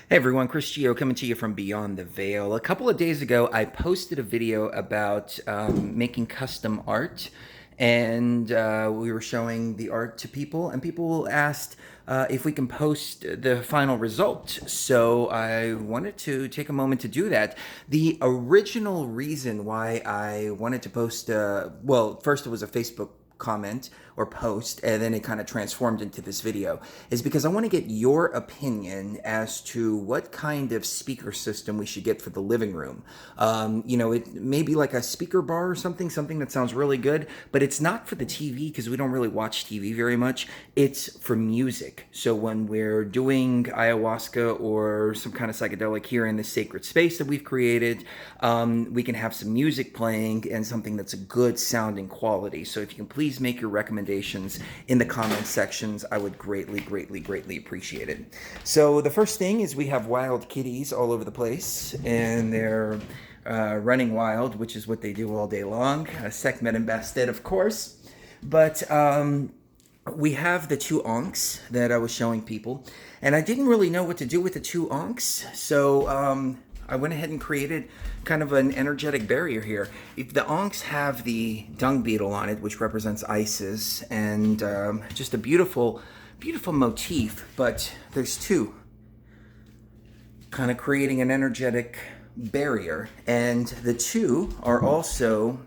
Hey everyone, Chris Gio coming to you from Beyond the Veil. A couple of days ago, I posted a video about making custom art, and we were showing the art to people, and people asked if we can post the final result. So I wanted to take a moment to do that. The original reason why I wanted to post, well, first it was a Facebook comment or post, and then it kind of transformed into this video, is because I want to get your opinion as to what kind of speaker system we should get for the living room. It may be like a speaker bar or something that sounds really good, but it's not for the TV because we don't really watch TV very much. It's for music. So when we're doing ayahuasca or some kind of psychedelic here in this sacred space that we've created, we can have some music playing and something that's a good sounding quality. So if you can please make your recommendations in the comment sections, I would greatly appreciate it. So the first thing is we have wild kitties all over the place, and they're running wild, which is what they do all day long. Sekhmet and Bastet, of course. But we have the two onks that I was showing people, and I didn't really know what to do with the two onks, so I went ahead and created kind of an energetic barrier here. If the onks have the dung beetle on it, which represents Isis, and just a beautiful motif, but there's two, kind of creating an energetic barrier, and the two are also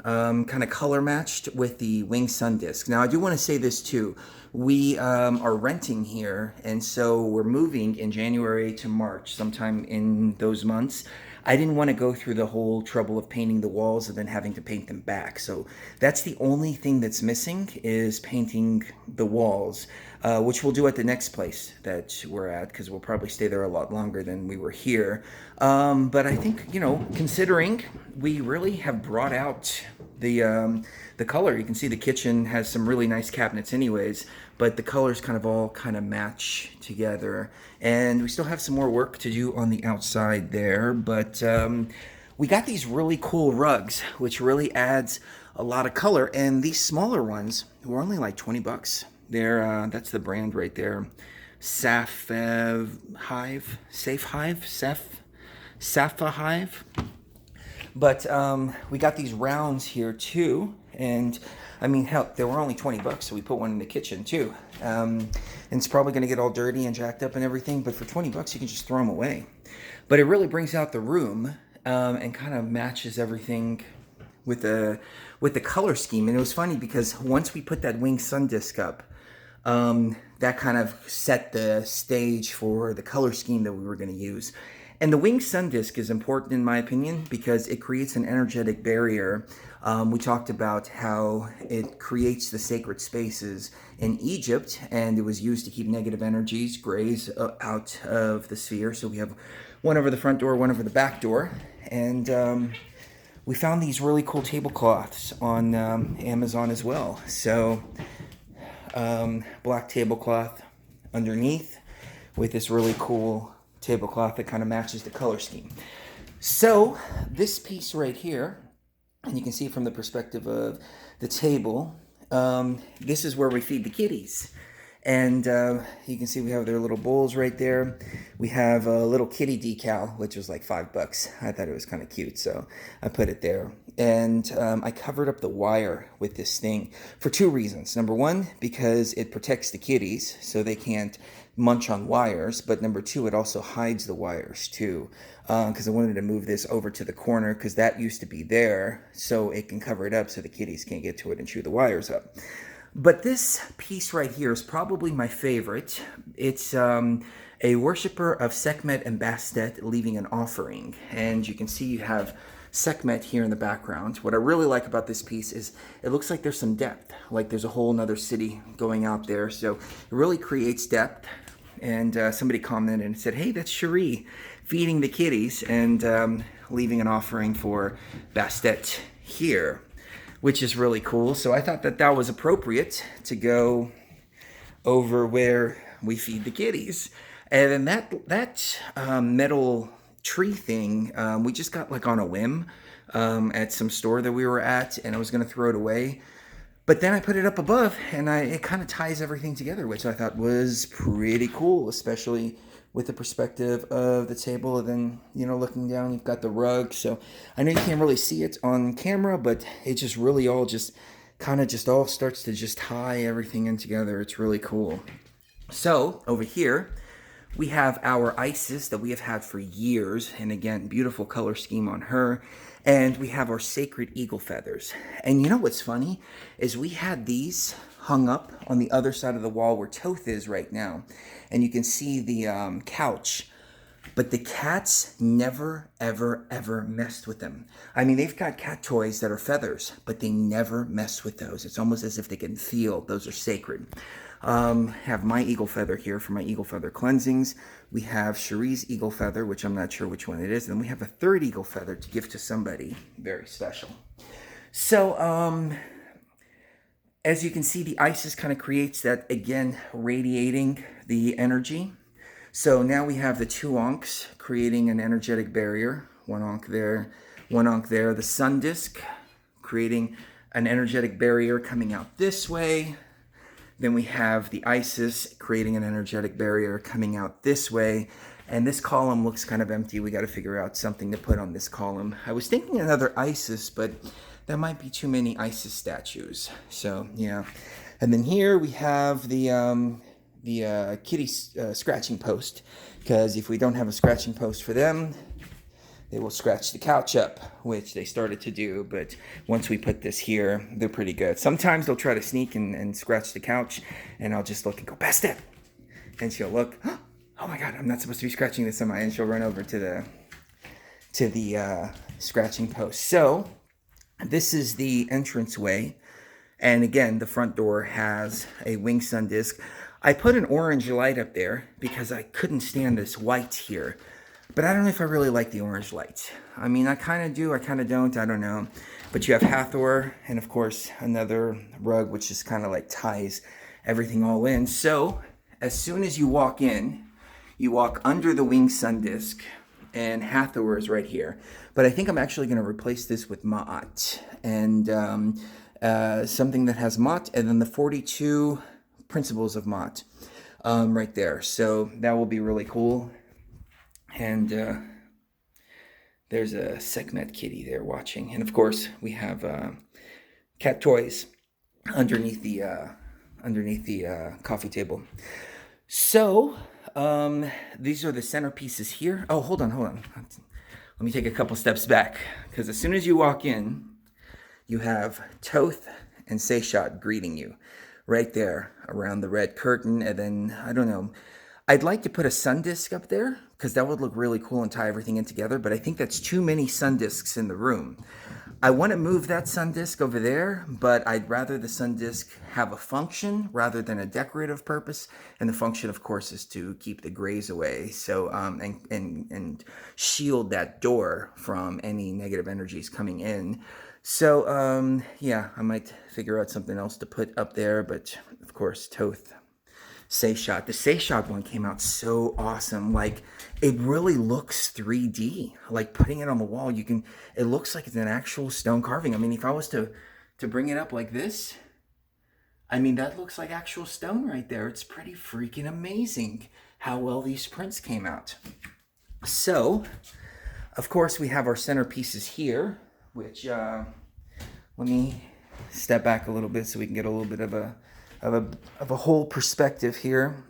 kind of color matched with the winged sun disc. Now I do want to say this too. We are renting here, and so we're moving in January to March, sometime in those months. I didn't want to go through the whole trouble of painting the walls and then having to paint them back. So that's the only thing that's missing, is painting the walls, which we'll do at the next place that we're at, because we'll probably stay there a lot longer than we were here. But I think, considering we really have brought out the color. You can see the kitchen has some really nice cabinets anyways, but the colors all match together. And we still have some more work to do on the outside there, but we got these really cool rugs, which really adds a lot of color. And these smaller ones were only like 20 bucks. They're that's the brand right there. Safa Hive, Safa Hive. But we got these rounds here too, and I mean, hell, they were only 20 bucks, so we put one in the kitchen too. And it's probably going to get all dirty and jacked up and everything, but for 20 bucks, you can just throw them away. But it really brings out the room and kind of matches everything with the color scheme. And it was funny because once we put that winged sun disc up, that kind of set the stage for the color scheme that we were going to use. And the winged sun disc is important in my opinion because it creates an energetic barrier. We talked about how it creates the sacred spaces in Egypt, and it was used to keep negative energies, grays, out of the sphere. So we have one over the front door, one over the back door. And we found these really cool tablecloths on Amazon as well. So black tablecloth underneath with this really cool tablecloth that kind of matches the color scheme. So this piece right here, and you can see from the perspective of the table, this is where we feed the kitties. And you can see we have their little bowls right there. We have a little kitty decal, which was like $5. I thought it was kind of cute, so I put it there. And I covered up the wire with this thing for two reasons. Number one, because it protects the kitties so they can't munch on wires. But number two, it also hides the wires too. Because I wanted to move this over to the corner because that used to be there, so it can cover it up so the kitties can't get to it and chew the wires up. But this piece right here is probably my favorite. It's a worshiper of Sekhmet and Bastet leaving an offering. And you can see you have Sekhmet here in the background. What I really like about this piece is it looks like there's some depth, like there's a whole nother city going out there. So it really creates depth. And somebody commented and said, hey, that's Cherie feeding the kitties and leaving an offering for Bastet here, which is really cool. So I thought that was appropriate to go over where we feed the kitties. And then that metal tree thing, we just got like on a whim at some store that we were at, and I was going to throw it away. But then I put it up above, and it kind of ties everything together, which I thought was pretty cool, especially with the perspective of the table. And then, looking down, you've got the rug. So I know you can't really see it on camera, but it just really all just kind of just all starts to just tie everything in together. It's really cool. So over here, we have our Isis that we have had for years. And again, beautiful color scheme on her. And we have our sacred eagle feathers. And you know what's funny is we had these hung up on the other side of the wall where Toth is right now. And you can see the couch. But the cats never, ever, ever messed with them. I mean, they've got cat toys that are feathers, but they never mess with those. It's almost as if they can feel those are sacred. Have my eagle feather here for my eagle feather cleansings. We have Cherie's eagle feather, which I'm not sure which one it is. And then we have a third eagle feather to give to somebody very special. So, as you can see, the Isis kind of creates that, again, radiating the energy. So now we have the two Ankhs creating an energetic barrier. One Ankh there, one Ankh there. The sun disk creating an energetic barrier coming out this way. Then we have the Isis creating an energetic barrier coming out this way. And this column looks kind of empty. We got to figure out something to put on this column. I was thinking another Isis, but that might be too many Isis statues. So, yeah. And then here we have the kitty scratching post. Because if we don't have a scratching post for them, they will scratch the couch up, which they started to do. But once we put this here, they're pretty good. Sometimes they'll try to sneak and scratch the couch, and I'll just look and go, past it. And she'll look, oh my God, I'm not supposed to be scratching this on my, and she'll run over to the scratching post. So this is the entranceway. And again, the front door has a wing sun disc. I put an orange light up there because I couldn't stand this white here. But I don't know if I really like the orange light. I mean, I kind of do, I kind of don't, I don't know. But you have Hathor, and of course, another rug, which just kind of like ties everything all in. So, as soon as you walk in, you walk under the wing sun disc, and Hathor is right here. But I think I'm actually going to replace this with Ma'at, and something that has Ma'at, and then the 42 principles of Ma'at right there. So, that will be really cool. And there's a Sekhmet kitty there watching. And of course, we have cat toys underneath the coffee table. So these are the centerpieces here. Oh, hold on. Let me take a couple steps back. Because as soon as you walk in, you have Toth and Seshat greeting you right there around the red curtain. And then, I don't know, I'd like to put a sun disk up there because that would look really cool and tie everything in together, but I think that's too many sun disks in the room. I want to move that sun disk over there, but I'd rather the sun disk have a function rather than a decorative purpose. And the function, of course, is to keep the grays away, so and shield that door from any negative energies coming in. So yeah, I might figure out something else to put up there, but of course, Toth. Seshat. The Seshat one came out so awesome. Like, it really looks 3D. Like, putting it on the wall, it looks like it's an actual stone carving. I mean, if I was to bring it up like this, I mean, that looks like actual stone right there. It's pretty freaking amazing how well these prints came out. So, of course, we have our centerpieces here, which, let me step back a little bit so we can get a little bit of a whole perspective here.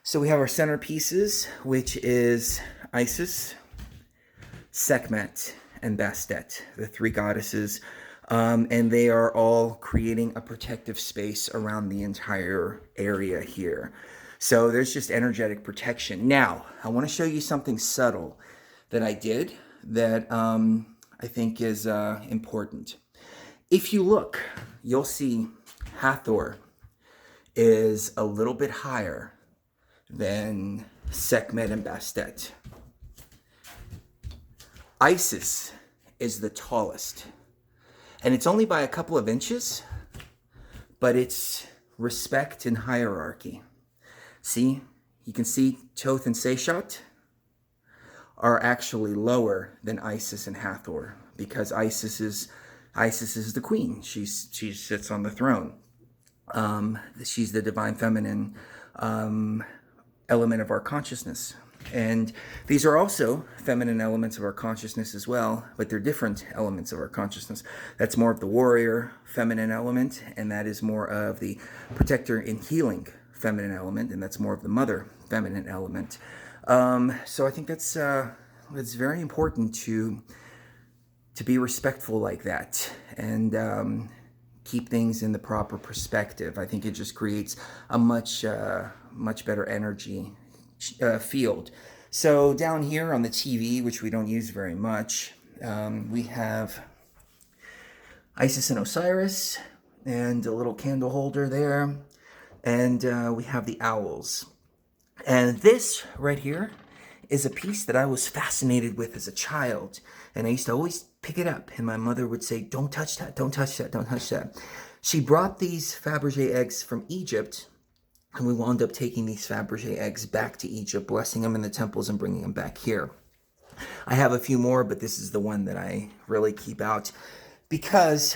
So we have our centerpieces, which is Isis, Sekhmet, and Bastet, the three goddesses, and they are all creating a protective space around the entire area here. So there's just energetic protection. Now, I want to show you something subtle that I did that I think is important. If you look, you'll see Hathor is a little bit higher than Sekhmet and Bastet. Isis is the tallest. And it's only by a couple of inches, but it's respect and hierarchy. See, you can see Toth and Seshat are actually lower than Isis and Hathor, because Isis is Isis is the queen. She sits on the throne. She's the divine feminine element of our consciousness. And these are also feminine elements of our consciousness as well, but they're different elements of our consciousness. That's more of the warrior feminine element, and that is more of the protector and healing feminine element, and that's more of the mother feminine element. So I think that's very important to be respectful like that, and keep things in the proper perspective. I think it just creates a much better energy field. So down here on the TV, which we don't use very much, we have Isis and Osiris, and a little candle holder there, and we have the owls. And this right here is a piece that I was fascinated with as a child, and I used to always pick it up, and my mother would say, "Don't touch that, don't touch that, don't touch that." She brought these Fabergé eggs from Egypt, and we wound up taking these Fabergé eggs back to Egypt, blessing them in the temples and bringing them back here. I have a few more, but this is the one that I really keep out because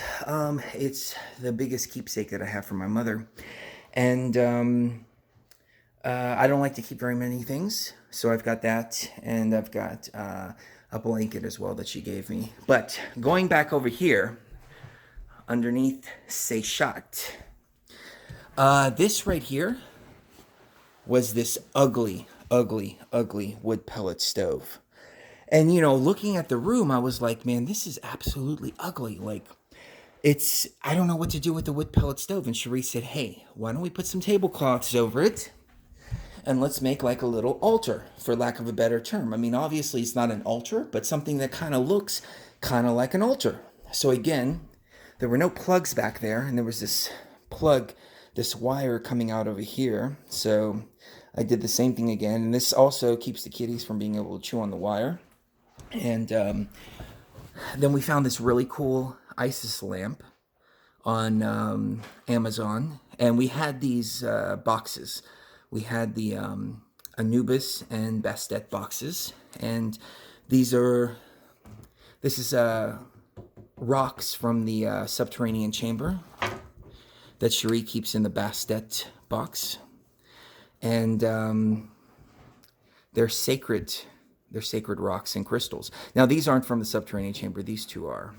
it's the biggest keepsake that I have from my mother. And I don't like to keep very many things, so I've got that, and I've got a blanket as well that she gave me. But going back over here, underneath Seishat, this right here was this ugly wood pellet stove. And, you know, looking at the room, I was like, man, this is absolutely ugly. Like, I don't know what to do with the wood pellet stove. And Cherie said, hey, why don't we put some tablecloths over it? And let's make like a little altar, for lack of a better term. I mean, obviously it's not an altar, but something that kind of looks kind of like an altar. So again, there were no plugs back there, and there was this wire coming out over here. So I did the same thing again, and this also keeps the kitties from being able to chew on the wire. And then we found this really cool Isis lamp on Amazon, and we had these boxes. We had the Anubis and Bastet boxes, and this is rocks from the subterranean chamber that Cherie keeps in the Bastet box, and they're sacred rocks and crystals. Now these aren't from the subterranean chamber; these two are.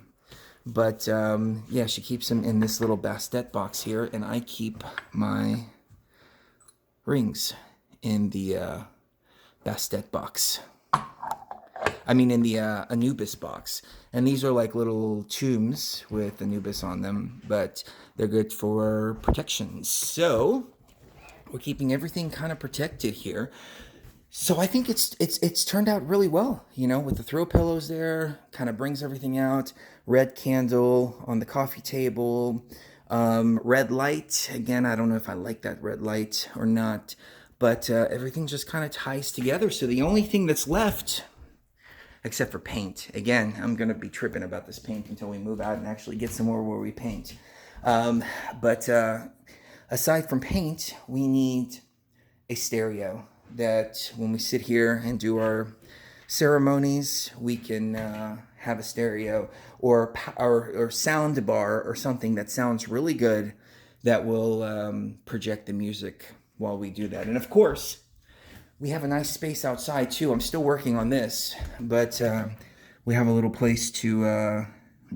But yeah, she keeps them in this little Bastet box here, and I keep my rings in the Bastet box. I mean, in the Anubis box. And these are like little tombs with Anubis on them, but they're good for protection. So we're keeping everything kind of protected here. So I think it's turned out really well, you know, with the throw pillows there, kind of brings everything out. Red candle on the coffee table. Red light. Again, I don't know if I like that red light or not, but everything just kind of ties together. So the only thing that's left, except for paint, again, I'm going to be tripping about this paint until we move out and actually get somewhere where we paint. But aside from paint, we need a stereo that when we sit here and do our ceremonies, we can have a stereo or sound bar or something that sounds really good that will project the music while we do that. And of course, we have a nice space outside too. I'm still working on this, but we have a little place to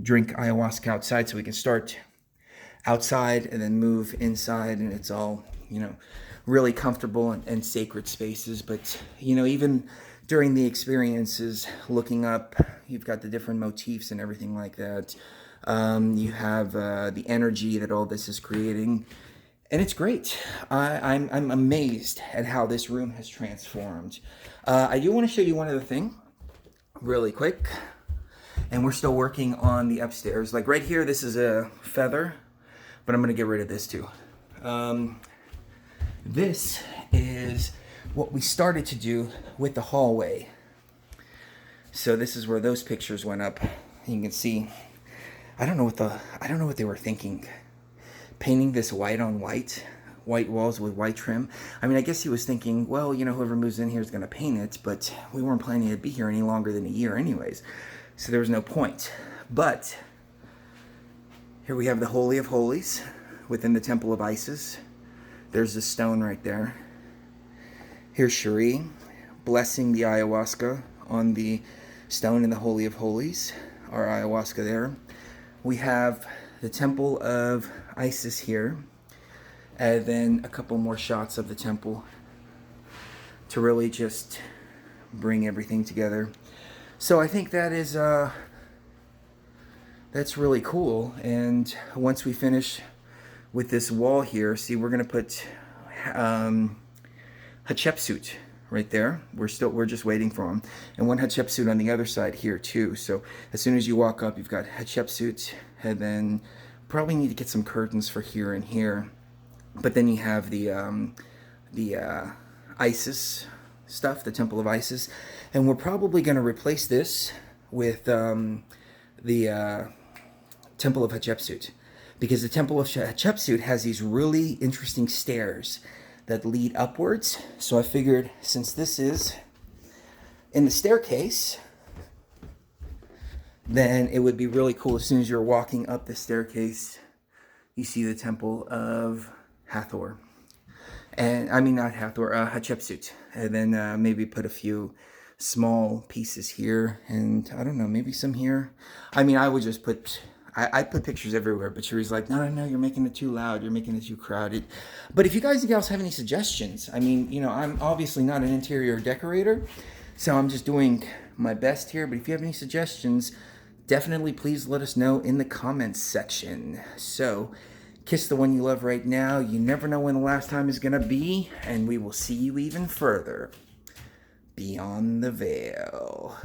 drink ayahuasca outside, so we can start outside and then move inside, and it's all, you know, really comfortable and sacred spaces. But, you know, even during the experiences, looking up, you've got the different motifs and everything like that. You have the energy that all this is creating, and it's great. I'm amazed at how this room has transformed. I do want to show you one other thing really quick, and we're still working on the upstairs. Like right here, this is a feather, but I'm going to get rid of this too. This is what we started to do with the hallway. So this is where those pictures went up. You can see, I don't know what they were thinking. Painting this white on white walls with white trim. I mean, I guess he was thinking, well, you know, whoever moves in here is going to paint it, but we weren't planning to be here any longer than a year anyways. So there was no point. But Here we have the Holy of Holies within the Temple of Isis. There's the stone right there. Here's Cherie blessing the ayahuasca on the stone in the Holy of Holies, our ayahuasca there. We have the Temple of Isis here, and then a couple more shots of the temple to really just bring everything together. So I think that is that's really cool. And once we finish with this wall here, see, we're gonna put Hatshepsut right there. We're just waiting for him, and one Hatshepsut on the other side here too. So as soon as you walk up, you've got Hatshepsut, and then probably need to get some curtains for here and here. But then you have the Isis stuff, the Temple of Isis, and we're probably going to replace this with the Temple of Hatshepsut, because the Temple of Hatshepsut has these really interesting stairs that lead upwards. So I figured, since this is in the staircase, then it would be really cool. As soon as you're walking up the staircase, you see the Temple of Hathor. And I mean, not Hathor, Hatshepsut. And then maybe put a few small pieces here, and I don't know, maybe some here. I mean, I would just put, I put pictures everywhere, but Cherie's like, no, you're making it too loud, you're making it too crowded. But if you guys and gals have any suggestions, I mean, you know, I'm obviously not an interior decorator, so I'm just doing my best here. But if you have any suggestions, definitely please let us know in the comments section. So kiss the one you love right now. You never know when the last time is gonna be, and we will see you even further beyond the veil.